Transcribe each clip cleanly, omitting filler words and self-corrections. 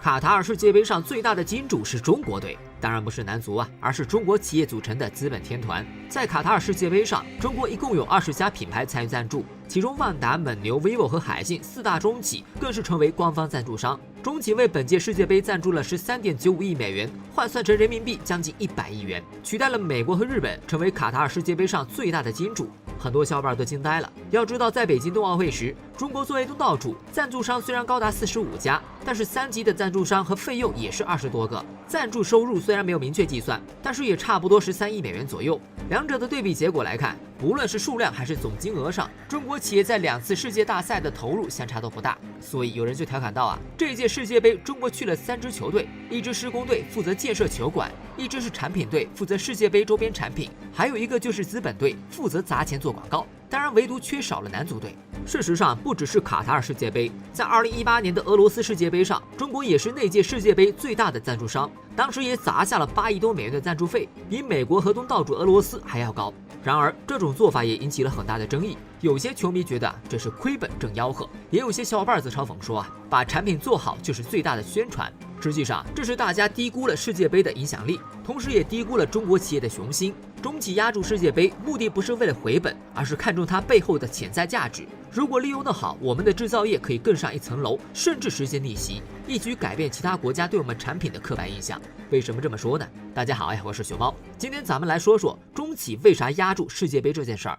卡塔尔世界杯上最大的金主是中国队，当然不是男足啊，而是中国企业组成的资本天团。在卡塔尔世界杯上，中国一共有20家品牌参与赞助，其中万达、蒙牛、vivo 和海信4大中企更是成为官方赞助商。中企为本届世界杯赞助了13.95亿美元，换算成人民币将近100亿元，取代了美国和日本，成为卡塔尔世界杯上最大的金主。很多小伙伴都惊呆了。要知道，在北京冬奥会时，中国作为东道主，赞助商虽然高达45家，但是3级的赞助商和费用也是20多个。赞助收入虽然没有明确计算，但是也差不多13亿美元左右。两者的对比结果来看，无论是数量还是总金额上，中国企业在2次世界大赛的投入相差都不大。所以有人就调侃到啊，这一届世界杯中国去了3支球队，一支施工队负责建设球馆，一支是产品队负责世界杯周边产品，还有一个就是资本队负责砸钱做广告。当然，唯独缺少了男足队。事实上，不只是卡塔尔世界杯，在2018年的俄罗斯世界杯上，中国也是那届世界杯最大的赞助商，当时也砸下了8亿多美元的赞助费，比美国和东道主俄罗斯还要高。然而，这种做法也引起了很大的争议。有些球迷觉得这是亏本挣吆喝，也有些小伙伴则嘲讽说把产品做好就是最大的宣传。实际上，这是大家低估了世界杯的影响力，同时也低估了中国企业的雄心。中企压住世界杯，目的不是为了回本，而是看重它背后的潜在价值。如果利用得好，我们的制造业可以更上一层楼，甚至实现逆袭，一举改变其他国家对我们产品的刻板印象。为什么这么说呢？大家好呀，我是熊猫。今天咱们来说说中企为啥压住世界杯这件事儿。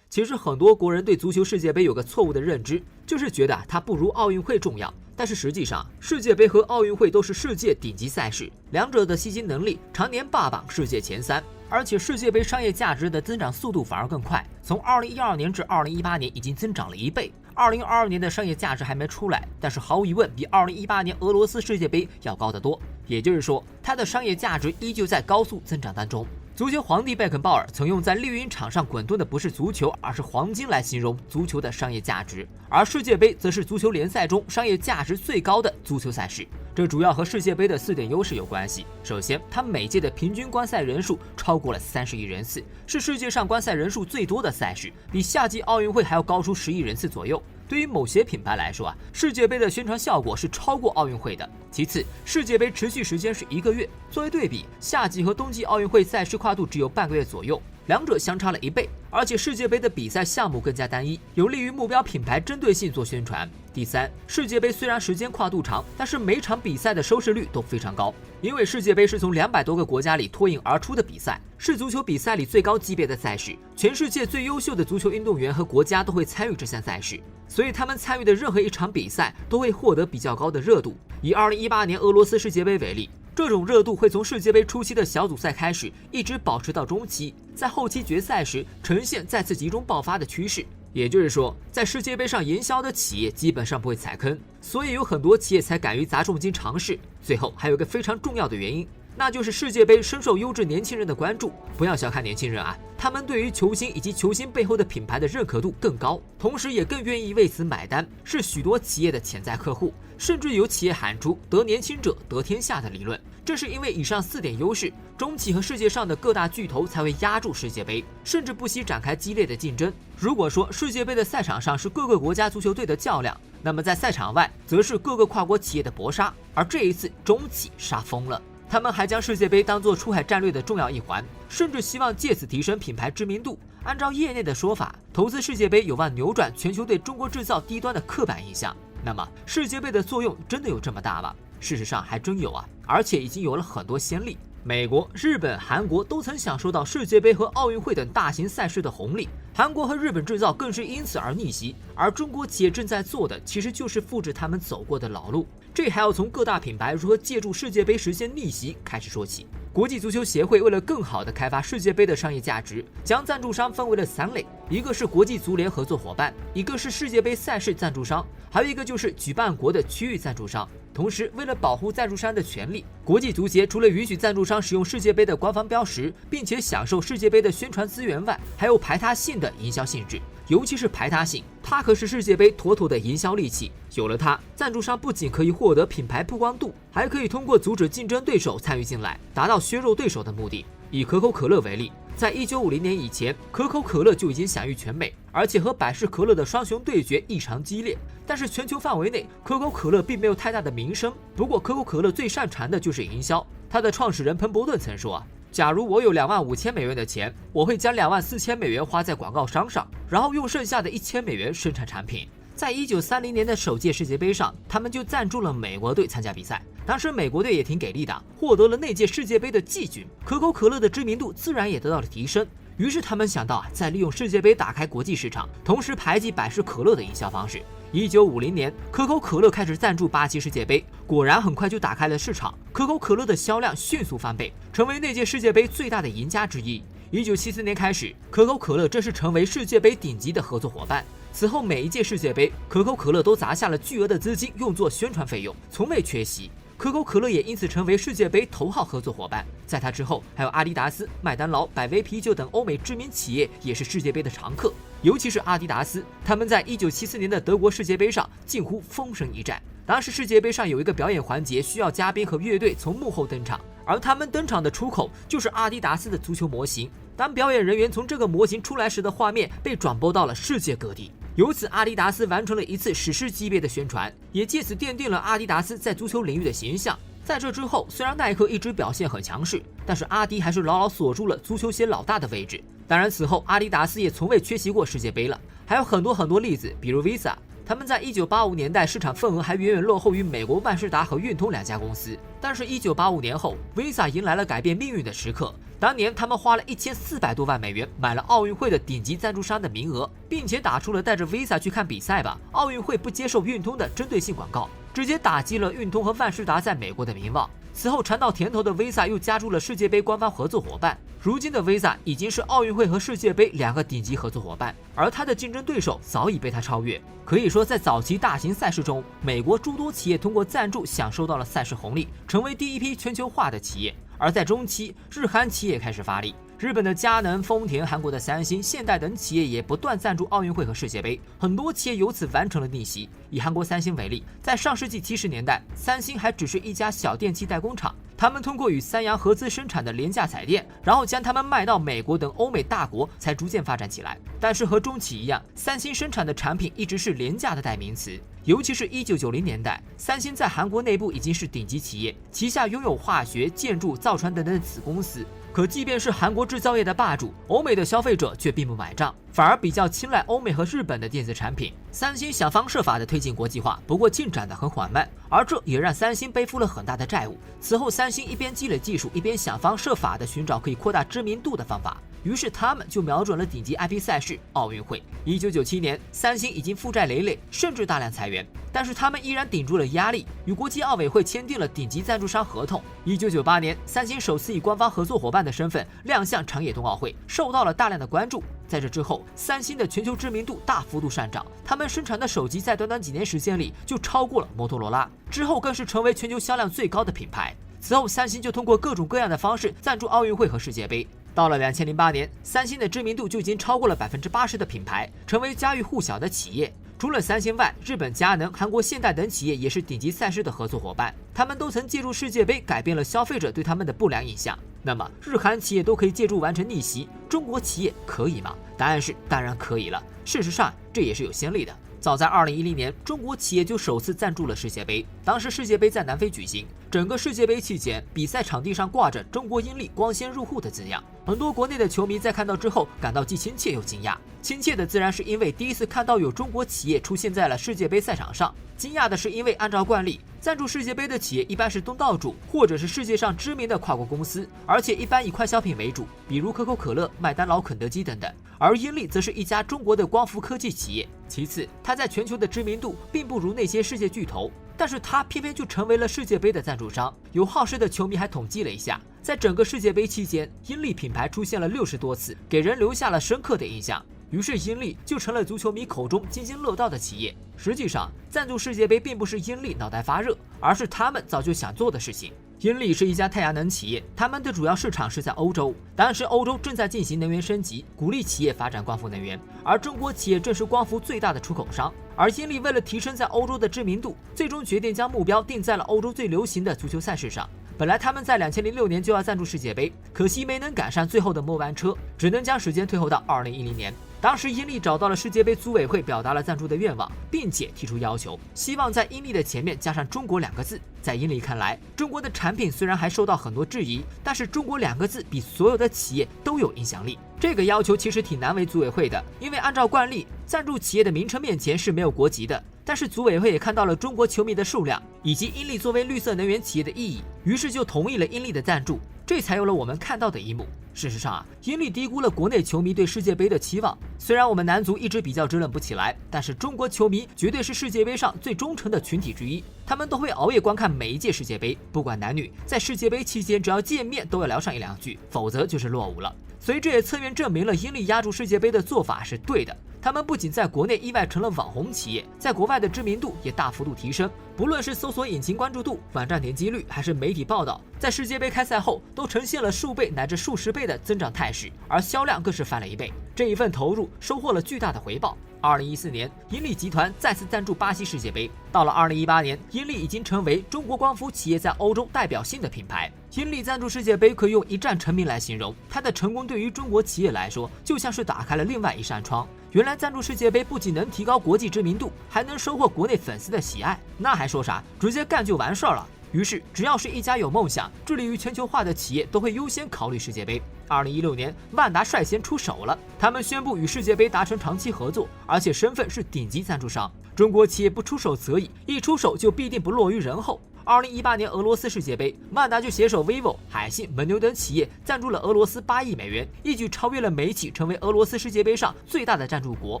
其实很多国人对足球世界杯有个错误的认知，就是觉得它不如奥运会重要。但是实际上，世界杯和奥运会都是世界顶级赛事，两者的吸金能力常年霸榜世界前3，而且世界杯商业价值的增长速度反而更快，从2012年至2018年已经增长了1倍。2022年的商业价值还没出来，但是毫无疑问比2018年俄罗斯世界杯要高得多。也就是说，它的商业价值依旧在高速增长当中。足球皇帝贝肯鲍尔曾用在绿茵场上滚动的不是足球，而是黄金来形容足球的商业价值，而世界杯则是足球联赛中商业价值最高的足球赛事。这主要和世界杯的4点优势有关系。首先，它每届的平均观赛人数超过了30亿人次，是世界上观赛人数最多的赛事，比夏季奥运会还要高出10亿人次左右。对于某些品牌来说世界杯的宣传效果是超过奥运会的。其次，世界杯持续时间是1个月，作为对比，夏季和冬季奥运会赛事跨度只有半个月左右，两者相差了1倍。而且世界杯的比赛项目更加单一，有利于目标品牌针对性做宣传。第三，世界杯虽然时间跨度长，但是每场比赛的收视率都非常高，因为世界杯是从200多个国家里脱颖而出的比赛，是足球比赛里最高级别的赛事，全世界最优秀的足球运动员和国家都会参与这项赛事，所以他们参与的任何一场比赛都会获得比较高的热度。以2018年俄罗斯世界杯为例，这种热度会从世界杯初期的小组赛开始，一直保持到中期，在后期决赛时呈现再次集中爆发的趋势。也就是说，在世界杯上营销的企业基本上不会踩坑，所以有很多企业才敢于砸重金尝试。最后还有一个非常重要的原因，那就是世界杯深受优质年轻人的关注。不要小看年轻人他们对于球星以及球星背后的品牌的认可度更高，同时也更愿意为此买单，是许多企业的潜在客户。甚至有企业喊出得年轻者得天下的理论。这是因为以上4点优势，中企和世界上的各大巨头才会压住世界杯，甚至不惜展开激烈的竞争。如果说世界杯的赛场上是各个国家足球队的较量，那么在赛场外则是各个跨国企业的搏杀。而这一次中企杀疯了，他们还将世界杯当作出海战略的重要一环，甚至希望借此提升品牌知名度。按照业内的说法，投资世界杯有望扭转全球对中国制造低端的刻板印象。那么世界杯的作用真的有这么大吗？事实上还真有而且已经有了很多先例。美国、日本、韩国都曾享受到世界杯和奥运会等大型赛事的红利，韩国和日本制造更是因此而逆袭。而中国企业正在做的，其实就是复制他们走过的老路。这还要从各大品牌如何借助世界杯实现逆袭开始说起。国际足球协会为了更好地开发世界杯的商业价值，将赞助商分为了3类，一个是国际足联合作伙伴，一个是世界杯赛事赞助商，还有一个就是举办国的区域赞助商。同时，为了保护赞助商的权利，国际足协除了允许赞助商使用世界杯的官方标识，并且享受世界杯的宣传资源外，还有排他性的营销性质。尤其是排他性，它可是世界杯妥妥的营销利器。有了它，赞助商不仅可以获得品牌曝光度，还可以通过阻止竞争对手参与进来，达到削弱对手的目的。以可口可乐为例，在1950年以前，可口可乐就已经享誉全美，而且和百事可乐的双雄对决异常激烈。但是全球范围内，可口可乐并没有太大的名声。不过，可口可乐最擅长的就是营销。它的创始人彭伯顿曾说：“假如我有25000美元的钱，我会将24000美元花在广告商上，然后用剩下的1000美元生产产品。”在1930年的首届世界杯上，他们就赞助了美国队参加比赛。当时美国队也挺给力的，获得了那届世界杯的季军，可口可乐的知名度自然也得到了提升。于是他们想到再利用世界杯打开国际市场，同时排挤百事可乐的营销方式。1950年，可口可乐开始赞助巴西世界杯，果然很快就打开了市场，可口可乐的销量迅速翻倍，成为那届世界杯最大的赢家之一。1974年开始，可口可乐正式成为世界杯顶级的合作伙伴。此后每一届世界杯，可口可乐都砸下了巨额的资金用作宣传费用，从未缺席。可口可乐也因此成为世界杯头号合作伙伴。在它之后，还有阿迪达斯、麦当劳、百威啤酒等欧美知名企业也是世界杯的常客。尤其是阿迪达斯，他们在1974年的德国世界杯上近乎封神一战。当时世界杯上有一个表演环节，需要嘉宾和乐队从幕后登场，而他们登场的出口就是阿迪达斯的足球模型。当表演人员从这个模型出来时的画面被转播到了世界各地。由此，阿迪达斯完成了一次史诗级别的宣传，也借此奠定了阿迪达斯在足球领域的形象。在这之后，虽然耐克一直表现很强势，但是阿迪还是牢牢锁住了足球鞋老大的位置。当然，此后阿迪达斯也从未缺席过世界杯了。还有很多例子，比如 Visa， 他们在1985年代市场份额还远远落后于美国万事达和运通两家公司。但是1985年后 ，Visa 迎来了改变命运的时刻。当年他们花了1400多万美元买了奥运会的顶级赞助商的名额，并且打出了带着 Visa 去看比赛吧，奥运会不接受运通的针对性广告，直接打击了运通和万事达在美国的名望。此后尝到甜头的 Visa 又加入了世界杯官方合作伙伴，如今的 Visa 已经是奥运会和世界杯两个顶级合作伙伴，而它的竞争对手早已被它超越。可以说，在早期大型赛事中，美国诸多企业通过赞助享受到了赛事红利，成为第一批全球化的企业。而在中期，日韩企业开始发力，日本的佳能、丰田、韩国的三星、现代等企业也不断赞助奥运会和世界杯，很多企业由此完成了逆袭。以韩国三星为例，在上世纪70年代，三星还只是一家小电器代工厂，他们通过与三洋合资生产的廉价彩电，然后将它们卖到美国等欧美大国，才逐渐发展起来。但是和中企一样，三星生产的产品一直是廉价的代名词。尤其是1990年代，三星在韩国内部已经是顶级企业，旗下拥有化学、建筑、造船等等子公司。可即便是韩国制造业的霸主，欧美的消费者却并不买账，反而比较青睐欧美和日本的电子产品。三星想方设法地推进国际化，不过进展得很缓慢，而这也让三星背负了很大的债务。此后，三星一边积累技术，一边想方设法地寻找可以扩大知名度的方法。于是他们就瞄准了顶级 IP 赛事奥运会。1997年，三星已经负债累累，甚至大量裁员，但是他们依然顶住了压力，与国际奥委会签订了顶级赞助商合同。1998年，三星首次以官方合作伙伴的身份亮相长野冬奥会，受到了大量的关注。在这之后，三星的全球知名度大幅度上涨，他们生产的手机在短短几年时间里就超过了摩托罗拉，之后更是成为全球销量最高的品牌。此后，三星就通过各种各样的方式赞助奥运会和世界杯。到了2008年，三星的知名度就已经超过了80%的品牌，成为家喻户晓的企业。除了三星外，日本佳能、韩国现代等企业也是顶级赛事的合作伙伴，他们都曾借助世界杯改变了消费者对他们的不良印象。那么，日韩企业都可以借助完成逆袭，中国企业可以吗？答案是当然可以了。事实上，这也是有先例的。早在2010年，中国企业就首次赞助了世界杯。当时世界杯在南非举行，整个世界杯期间，比赛场地上挂着“中国阴历光鲜入户”的字样。很多国内的球迷在看到之后，感到既亲切又惊讶。亲切的自然是因为第一次看到有中国企业出现在了世界杯赛场上，惊讶的是因为按照惯例，赞助世界杯的企业一般是东道主或者是世界上知名的跨国公司，而且一般以快消品为主，比如可口可乐、麦当劳、肯德基等等。而英利则是一家中国的光伏科技企业。其次，它在全球的知名度并不如那些世界巨头，但是它偏偏就成为了世界杯的赞助商。有好事的球迷还统计了一下，在整个世界杯期间，英利品牌出现了60多次，给人留下了深刻的印象。于是英利就成了足球迷口中津津乐道的企业。实际上，赞助世界杯并不是英利脑袋发热，而是他们早就想做的事情。英利是一家太阳能企业，他们的主要市场是在欧洲。当时欧洲正在进行能源升级，鼓励企业发展光伏能源，而中国企业正是光伏最大的出口商。而英利为了提升在欧洲的知名度，最终决定将目标定在了欧洲最流行的足球赛事上。本来他们在2006年就要赞助世界杯，可惜没能赶上最后的末班车，只能将时间推后到2010年。当时英利找到了世界杯组委会，表达了赞助的愿望，并且提出要求，希望在英利的前面加上中国2个字。在英利看来，中国的产品虽然还受到很多质疑，但是中国2个字比所有的企业都有影响力。这个要求其实挺难为组委会的，因为按照惯例，赞助企业的名称面前是没有国籍的。但是组委会也看到了中国球迷的数量以及英利作为绿色能源企业的意义，于是就同意了英利的赞助，这才有了我们看到的一幕。事实上英利低估了国内球迷对世界杯的期望。虽然我们男足一直比较支棱不起来，但是中国球迷绝对是世界杯上最忠诚的群体之一，他们都会熬夜观看每一届世界杯，不管男女，在世界杯期间只要见面都要聊上1、2句，否则就是落伍了。所以这也侧面证明了英利压住世界杯的做法是对的。他们不仅在国内意外成了网红企业，在国外的知名度也大幅度提升。不论是搜索引擎关注度、网站点击率，还是媒体报道，在世界杯开赛后都呈现了数倍乃至数十倍的增长态势，而销量更是翻了1倍。这一份投入收获了巨大的回报。2014年，英利集团再次赞助巴西世界杯。到了2018年，英利已经成为中国光伏企业在欧洲代表性的品牌。英利赞助世界杯可以用一战成名来形容，它的成功对于中国企业来说，就像是打开了另外一扇窗。原来赞助世界杯不仅能提高国际知名度，还能收获国内粉丝的喜爱，那还说啥？直接干就完事儿了。于是，只要是一家有梦想、致力于全球化的企业，都会优先考虑世界杯。2016年，万达率先出手了，他们宣布与世界杯达成长期合作，而且身份是顶级赞助商。中国企业不出手则已，一出手就必定不落于人后。2018年俄罗斯世界杯，万达就携手 vivo、海信、蒙牛等企业赞助了俄罗斯8亿美元，一举超越了美企，成为俄罗斯世界杯上最大的赞助国，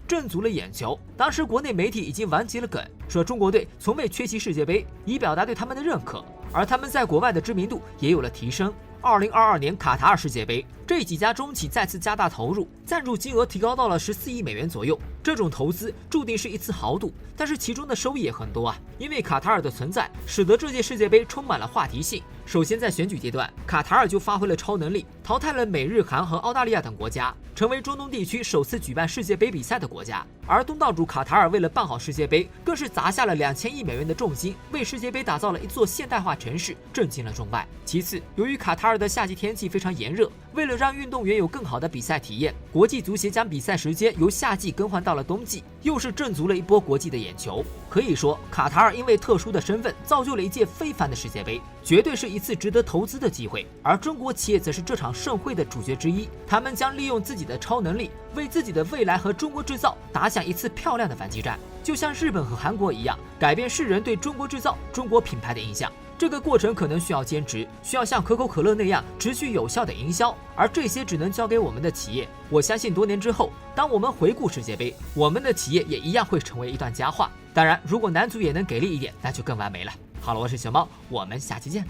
挣足了眼球。当时国内媒体已经完结了梗，说中国队从未缺席世界杯，以表达对他们的认可，而他们在国外的知名度也有了提升。2022年卡塔尔世界杯，这几家中企再次加大投入，赞助金额提高到了14亿美元左右。这种投资注定是一次豪赌，但是其中的收益也很多啊。因为卡塔尔的存在，使得这届世界杯充满了话题性。首先在选举阶段，卡塔尔就发挥了超能力，淘汰了美日韩和澳大利亚等国家，成为中东地区首次举办世界杯比赛的国家。而东道主卡塔尔为了办好世界杯，更是砸下了2000亿美元的重金，为世界杯打造了一座现代化城市，震惊了中外。其次，由于卡塔尔的夏季天气非常炎热，为了让运动员有更好的比赛体验，国际足协将比赛时间由夏季更换到了冬季，又是挣足了一波国际的眼球。可以说，卡塔尔因为特殊的身份，造就了一届非凡的世界杯，绝对是一次值得投资的机会。而中国企业则是这场盛会的主角之一，他们将利用自己的超能力，为自己的未来和中国制造打响一次漂亮的反击战，就像日本和韩国一样，改变世人对中国制造、中国品牌的印象。这个过程可能需要坚持，需要像可口可乐那样持续有效的营销，而这些只能交给我们的企业。我相信多年之后，当我们回顾世界杯，我们的企业也一样会成为一段佳话。当然，如果男足也能给力一点，那就更完美了。好了，我是小猫，我们下期见。